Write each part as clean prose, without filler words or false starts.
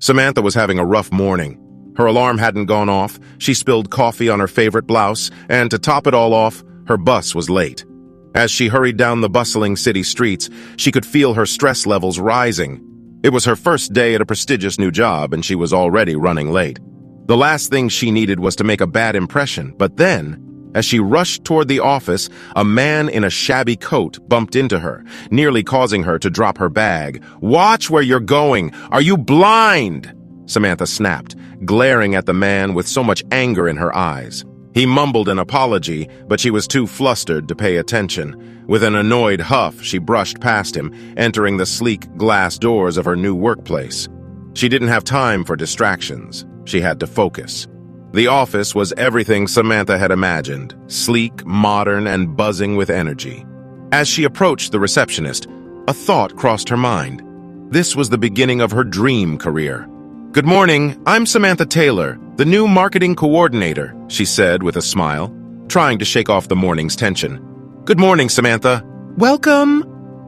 Samantha was having a rough morning. Her alarm hadn't gone off, she spilled coffee on her favorite blouse, and to top it all off, her bus was late. As she hurried down the bustling city streets, she could feel her stress levels rising. It was her first day at a prestigious new job, and she was already running late. The last thing she needed was to make a bad impression, but then, as she rushed toward the office, a man in a shabby coat bumped into her, nearly causing her to drop her bag. "Watch where you're going! Are you blind?" Samantha snapped, glaring at the man with so much anger in her eyes. He mumbled an apology, but she was too flustered to pay attention. With an annoyed huff, she brushed past him, entering the sleek glass doors of her new workplace. She didn't have time for distractions. She had to focus. The office was everything Samantha had imagined, sleek, modern, and buzzing with energy. As she approached the receptionist, a thought crossed her mind. This was the beginning of her dream career. "Good morning, I'm Samantha Taylor, the new marketing coordinator," she said with a smile, trying to shake off the morning's tension. "Good morning, Samantha." "Welcome,"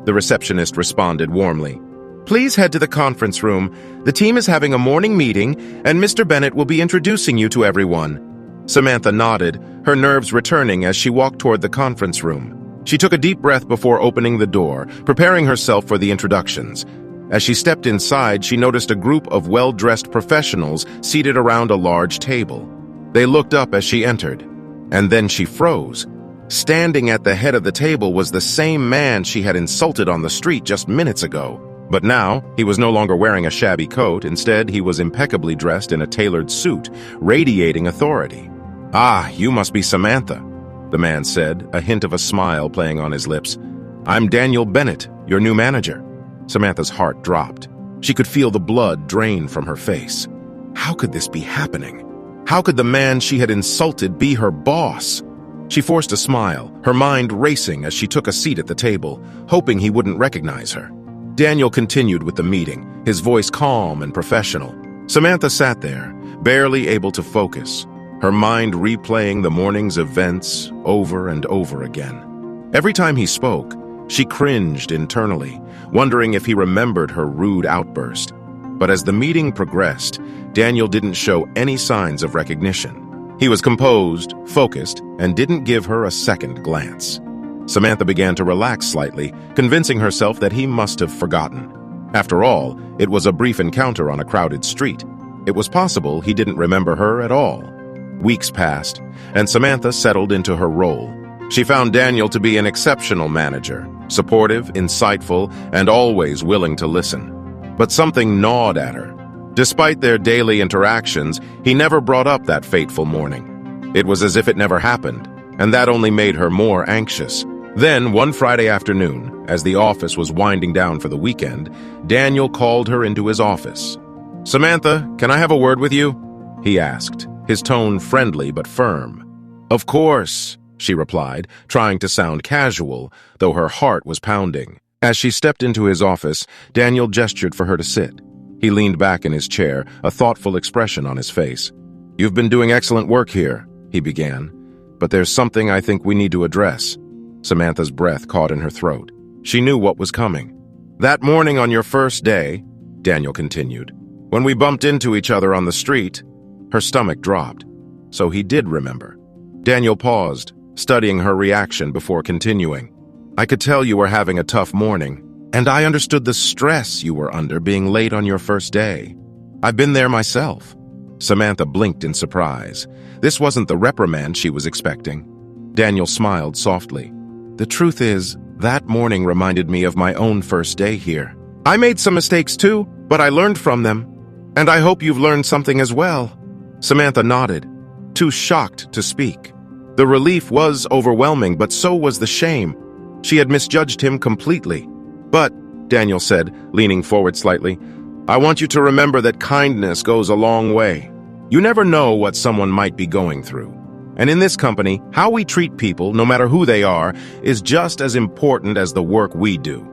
the receptionist responded warmly. "Please head to the conference room. The team is having a morning meeting, and Mr. Bennett will be introducing you to everyone." Samantha nodded, her nerves returning as she walked toward the conference room. She took a deep breath before opening the door, preparing herself for the introductions. As she stepped inside, she noticed a group of well-dressed professionals seated around a large table. They looked up as she entered, and then she froze. Standing at the head of the table was the same man she had insulted on the street just minutes ago. But now, he was no longer wearing a shabby coat. Instead, he was impeccably dressed in a tailored suit, radiating authority. "Ah, you must be Samantha," the man said, a hint of a smile playing on his lips. "I'm Daniel Bennett, your new manager." Samantha's heart dropped. She could feel the blood drain from her face. How could this be happening? How could the man she had insulted be her boss? She forced a smile, her mind racing as she took a seat at the table, hoping he wouldn't recognize her. Daniel continued with the meeting, his voice calm and professional. Samantha sat there, barely able to focus, her mind replaying the morning's events over and over again. Every time he spoke, she cringed internally, wondering if he remembered her rude outburst. But as the meeting progressed, Daniel didn't show any signs of recognition. He was composed, focused, and didn't give her a second glance. Samantha began to relax slightly, convincing herself that he must have forgotten. After all, it was a brief encounter on a crowded street. It was possible he didn't remember her at all. Weeks passed, and Samantha settled into her role. She found Daniel to be an exceptional manager, supportive, insightful, and always willing to listen. But something gnawed at her. Despite their daily interactions, he never brought up that fateful morning. It was as if it never happened, and that only made her more anxious. Then, one Friday afternoon, as the office was winding down for the weekend, Daniel called her into his office. "Samantha, can I have a word with you?" he asked, his tone friendly but firm. "Of course," she replied, trying to sound casual, though her heart was pounding. As she stepped into his office, Daniel gestured for her to sit. He leaned back in his chair, a thoughtful expression on his face. "You've been doing excellent work here," he began, "but there's something I think we need to address." Samantha's breath caught in her throat. She knew what was coming. "That morning on your first day," Daniel continued, "when we bumped into each other on the street," her stomach dropped. So he did remember. Daniel paused, studying her reaction before continuing. "I could tell you were having a tough morning, and I understood the stress you were under being late on your first day. I've been there myself." Samantha blinked in surprise. This wasn't the reprimand she was expecting. Daniel smiled softly. "The truth is, that morning reminded me of my own first day here. I made some mistakes too, but I learned from them. And I hope you've learned something as well." Samantha nodded, too shocked to speak. The relief was overwhelming, but so was the shame. She had misjudged him completely. "But," Daniel said, leaning forward slightly, "I want you to remember that kindness goes a long way. You never know what someone might be going through. And in this company, how we treat people, no matter who they are, is just as important as the work we do."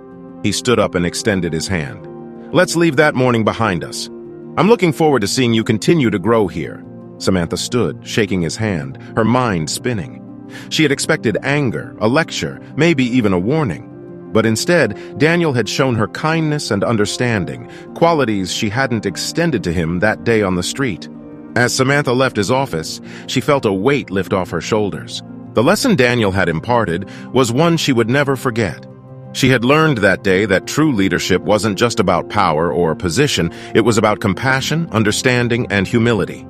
He stood up and extended his hand. "Let's leave that morning behind us. I'm looking forward to seeing you continue to grow here." Samantha stood, shaking his hand, her mind spinning. She had expected anger, a lecture, maybe even a warning. But instead, Daniel had shown her kindness and understanding, qualities she hadn't extended to him that day on the street. As Samantha left his office, she felt a weight lift off her shoulders. The lesson Daniel had imparted was one she would never forget. She had learned that day that true leadership wasn't just about power or position, it was about compassion, understanding, and humility.